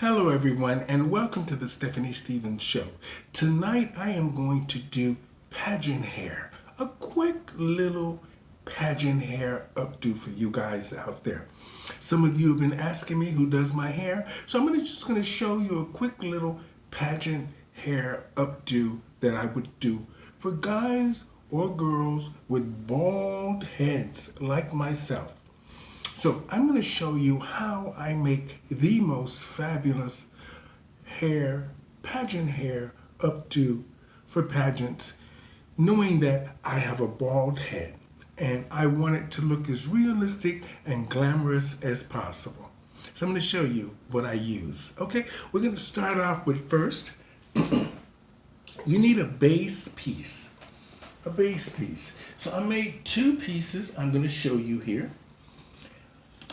Hello everyone and welcome to the Stephanie Stevens Show. Tonight I am going to do pageant hair. A quick little pageant hair updo for you guys out there. Some of you have been asking me who does my hair, so I'm just going to show you a quick little pageant hair updo that I would do for guys or girls with bald heads like myself. So I'm going to show you how I make the most fabulous pageant hair updo for pageants, knowing that I have a bald head and I want it to look as realistic and glamorous as possible. So I'm going to show you what I use. Okay, we're going to start off with first, you need a base piece. So I made two pieces I'm going to show you here.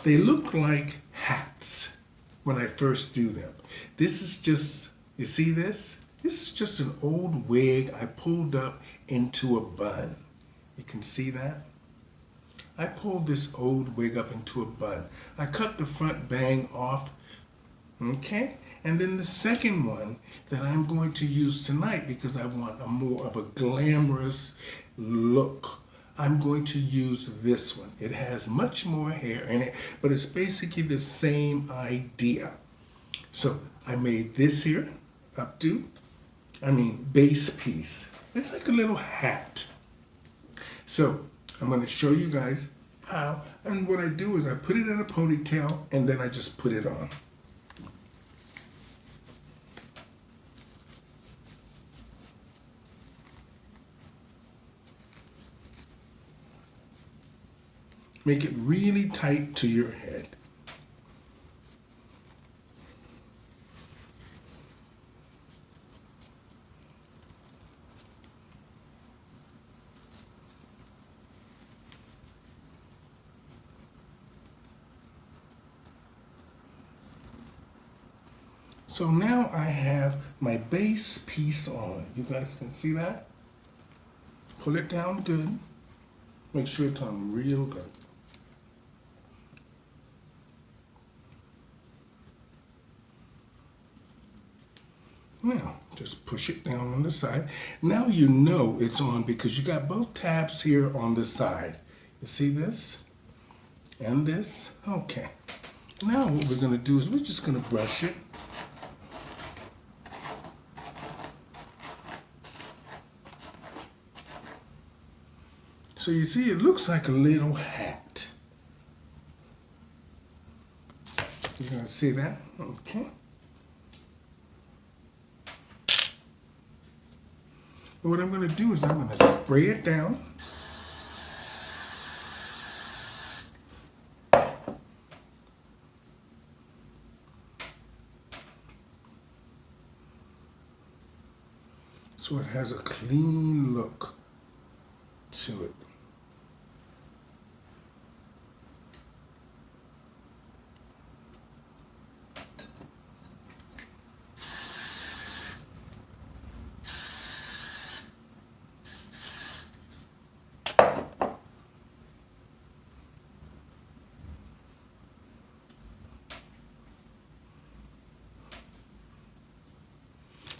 They look like hats when I first do them. This is just, you see this? This is just an old wig I pulled up into a bun. You can see that? I pulled this old wig up into a bun. I cut the front bang off, okay? And then the second one that I'm going to use tonight, because I want a more of a glamorous look, I'm going to use this one. It has much more hair in it, but it's basically the same idea. So I made this here, base piece. It's like a little hat. So I'm going to show you guys how, and what I do is I put it in a ponytail and then I just put it on. Make it really tight to your head. So now I have my base piece on. You guys can see that? Pull it down good. Make sure it's on real good. Now, just push it down on the side. Now you know it's on because you got both tabs here on the side. You see this? And this? Okay. Now what we're going to do is we're just going to brush it. So you see it looks like a little hat. You going to see that? Okay. What I'm going to do is I'm going to spray it down. So it has a clean look to it.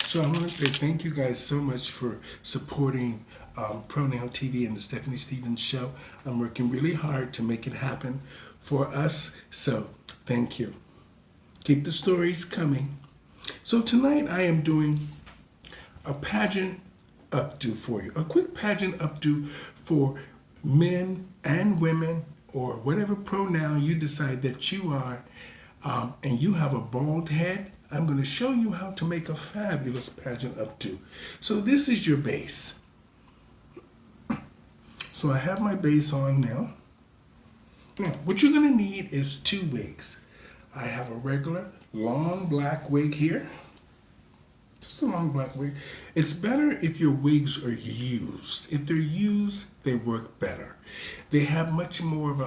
So I want to say thank you guys so much for supporting Pronoun TV and the Stephanie Stevens Show. I'm working really hard to make it happen for us, so thank you. Keep the stories coming. So tonight I am doing a pageant updo for you. A quick pageant updo for men and women, or whatever pronoun you decide that you are, and you have a bald head. I'm going to show you how to make a fabulous pageant updo. So this is your base. So I have my base on now. Now, what you're going to need is two wigs. I have a regular long black wig here. Just a long black wig. It's better if your wigs are used. If they're used, they work better. They have much more of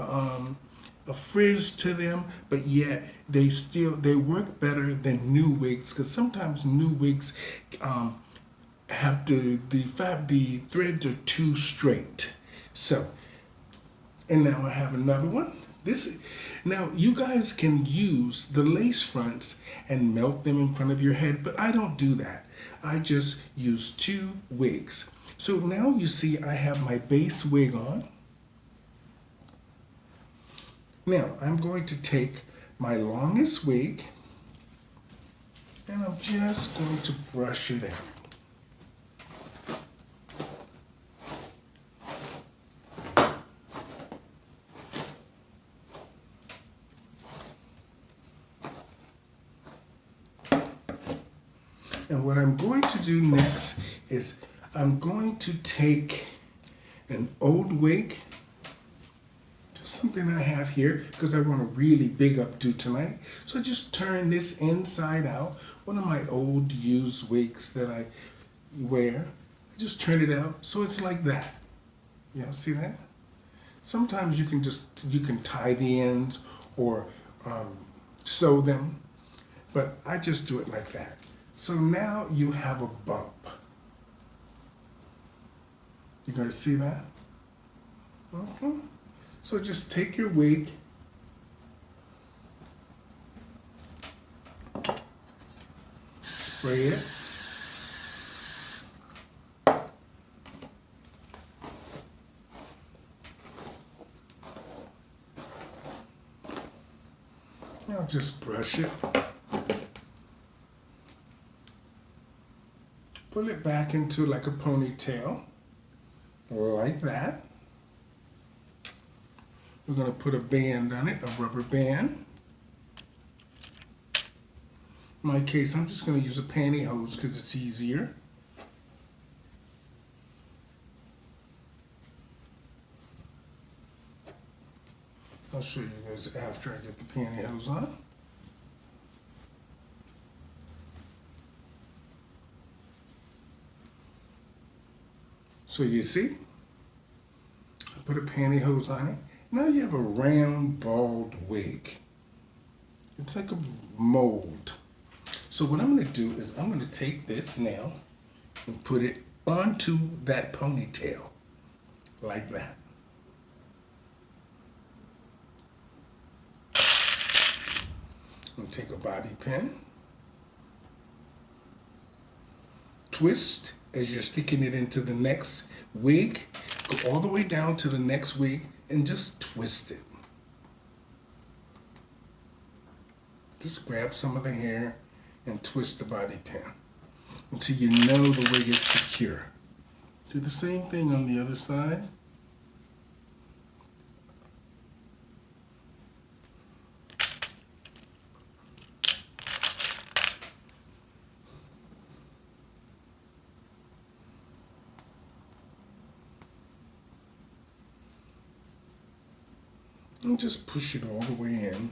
a frizz to them, but yet they work better than new wigs, because sometimes new wigs have the threads are too straight. So, and now I have another one This now you guys can use the lace fronts and melt them in front of your head, but I don't do that. I just use two wigs. So now you see I have my base wig on. Now I'm going to take my longest wig and I'm just going to brush it out. And what I'm going to do next is I'm going to take an old wig, just something I have here because I want a really big updo tonight. So just turn this inside out, one of my old used wigs that I wear. Just turn it out so it's like that. You know, see that? Sometimes you can tie the ends or sew them, but I just do it like that. So now you have a bump. You guys see that? Okay. So just take your wig, spray it, now just brush it. Pull it back into like a ponytail, like that. We're going to put a band on it, a rubber band. In my case, I'm just going to use a pantyhose because it's easier. I'll show you guys after I get the pantyhose on. So you see, I put a pantyhose on it. Now you have a round, bald wig. It's like a mold. So what I'm going to do is I'm going to take this now and put it onto that ponytail, like that. I'm going to take a bobby pin, twist as you're sticking it into the next wig, go all the way down to the next wig and just twist it. Just grab some of the hair and twist the bobby pin until you know the wig is secure. Do the same thing on the other side. And just push it all the way in.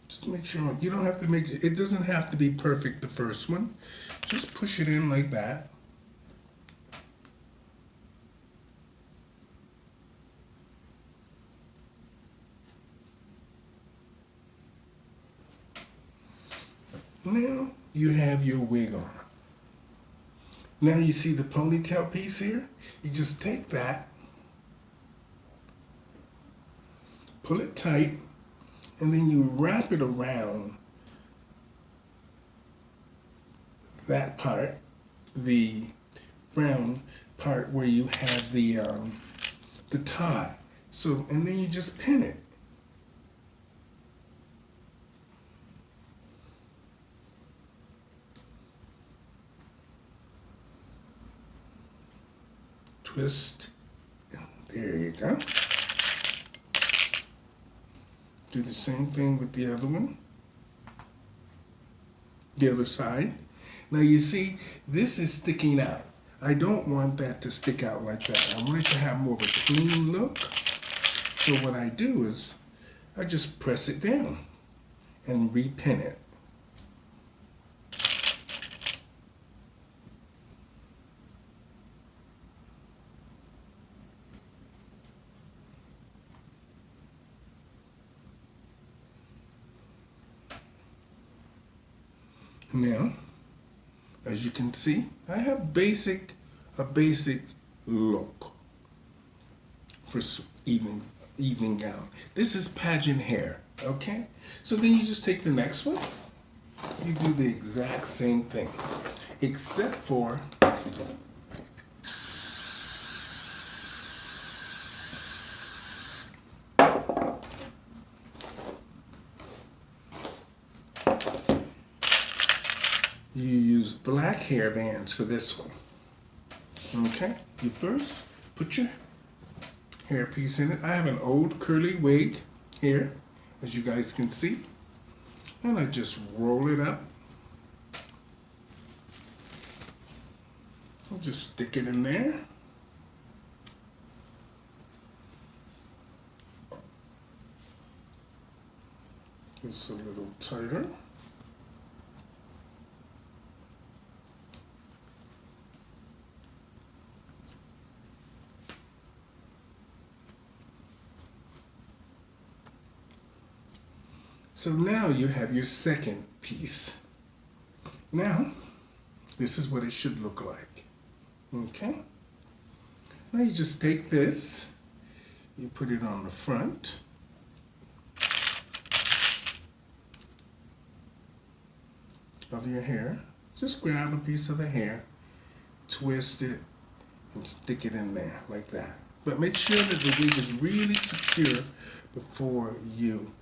Just make sure you don't have to make it doesn't have to be perfect the first one. Just push it in like that. Now you have your wig on. Now you see the ponytail piece here? You just take that, pull it tight, and then you wrap it around that part, the brown part where you have the tie. So, and then you just pin it. Twist. There you go. Do the same thing with the other one. The other side. Now you see, this is sticking out. I don't want that to stick out like that. I want it to have more of a clean look. So what I do is, I just press it down and repin it. Now, as you can see, I have a basic look. For evening gown. This is pageant hair, okay? So then you just take the next one. You do the exact same thing, except for you use black hair bands for this one. Okay, you first put your hairpiece in it. I have an old curly wig here, as you guys can see, and I just roll it up. I'll just stick it in there. Just a little tighter. So now you have your second piece. Now, this is what it should look like. Okay? Now you just take this, you put it on the front. Of your hair. Just grab a piece of the hair, twist it, and stick it in there like that. But make sure that the wig is really secure before you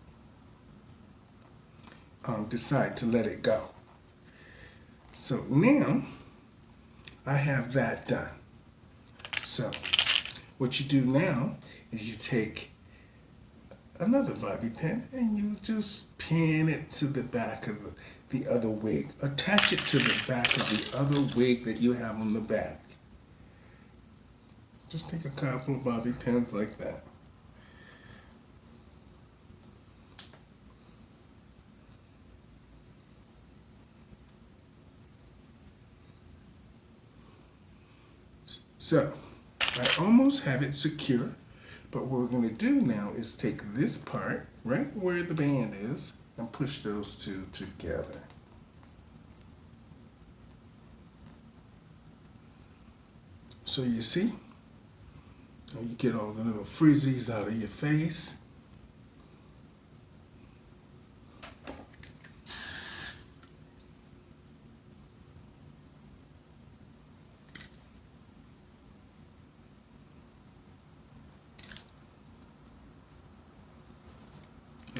decide to let it go. So now I have that done. So what you do now is you take another bobby pin and you just pin it to the back of the other wig. Attach it to the back of the other wig that you have on the back. Just take a couple of bobby pins like that. So, I almost have it secure, but what we're going to do now is take this part, right where the band is, and push those two together. So you see, you get all the little frizzies out of your face.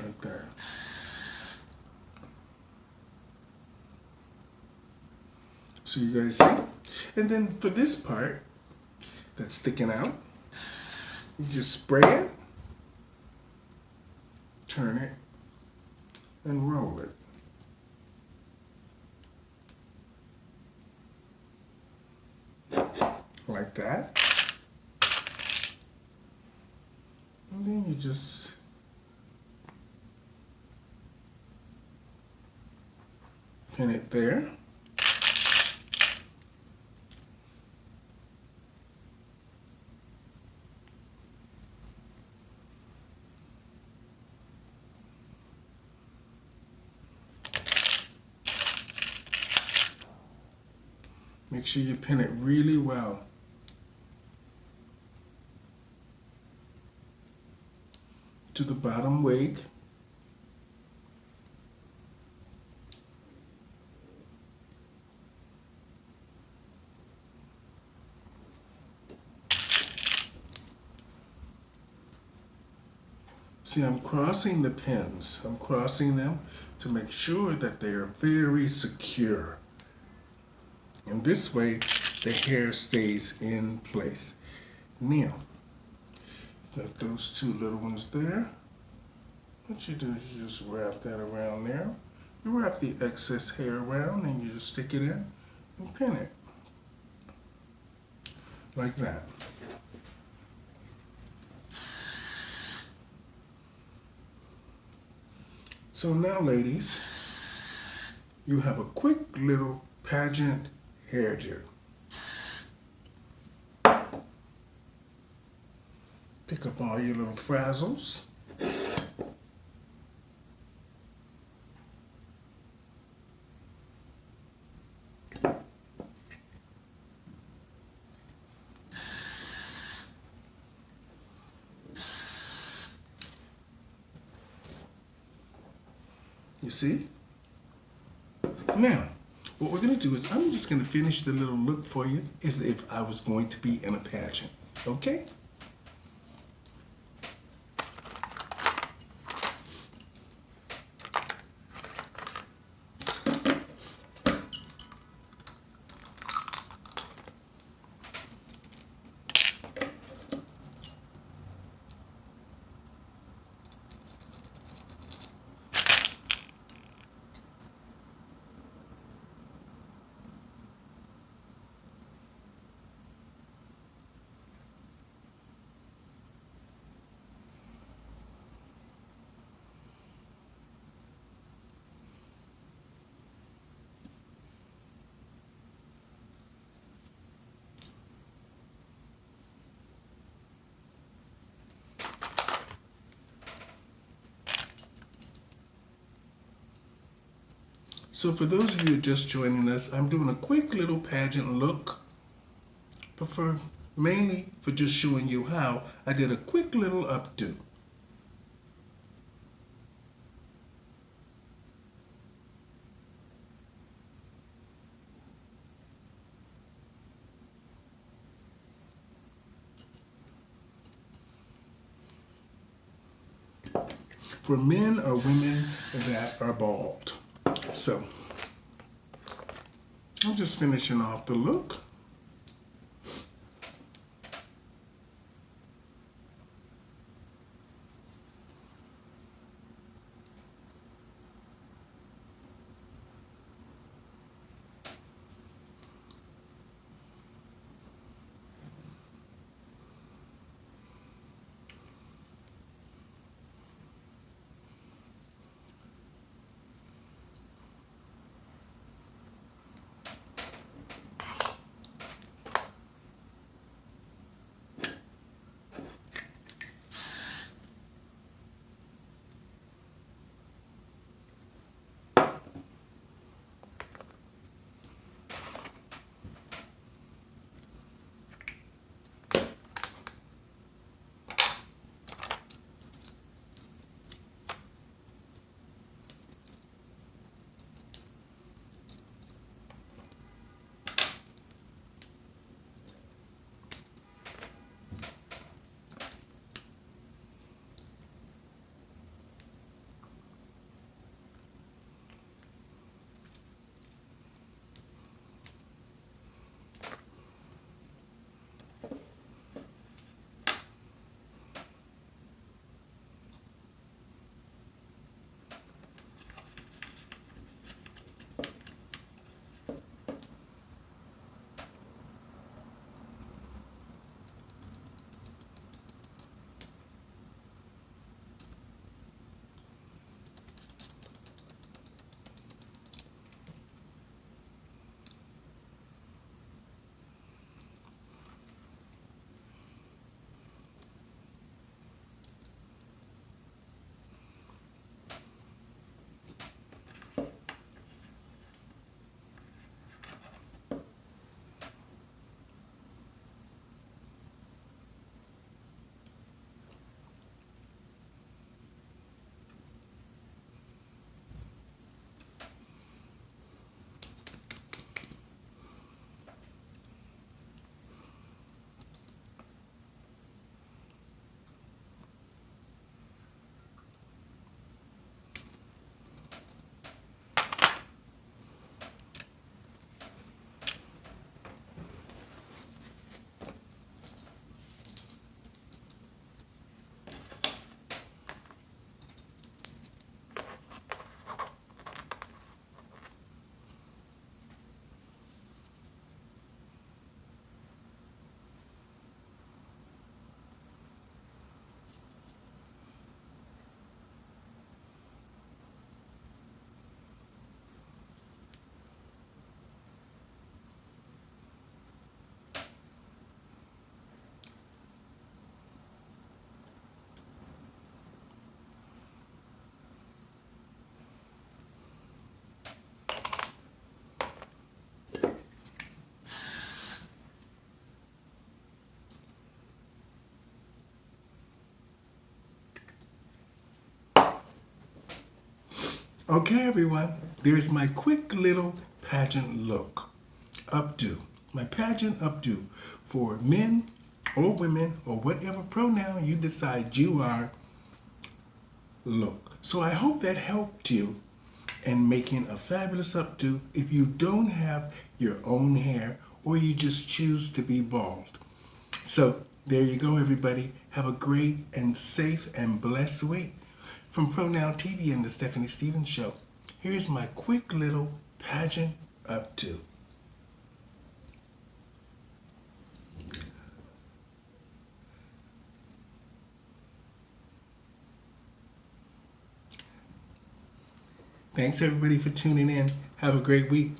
Like that. So you guys see? And then for this part that's sticking out, you just spray it, turn it, and roll it. Like that. And then you just pin it there. Make sure you pin it really well. To the bottom wig. See, I'm crossing the pins. I'm crossing them to make sure that they are very secure. And this way, the hair stays in place. Now, got those two little ones there. What you do is you just wrap that around there. You wrap the excess hair around and you just stick it in and pin it. Like that. So now, ladies, you have a quick little pageant hairdo. Pick up all your little frazzles. You see? Now, what we're going to do is I'm just going to finish the little look for you as if I was going to be in a pageant. Okay? So for those of you just joining us, I'm doing a quick little pageant look, prefer mainly for just showing you how I did a quick little updo. For men or women that are bald. So, I'm just finishing off the look. Okay, everyone, there's my quick little pageant look. Updo. My pageant updo for men or women or whatever pronoun you decide you are, look. So I hope that helped you in making a fabulous updo if you don't have your own hair or you just choose to be bald. So there you go, everybody. Have a great and safe and blessed week. From Pronoun TV and the Stephanie Stevens Show, here's my quick little pageant updo. Thanks, everybody, for tuning in. Have a great week.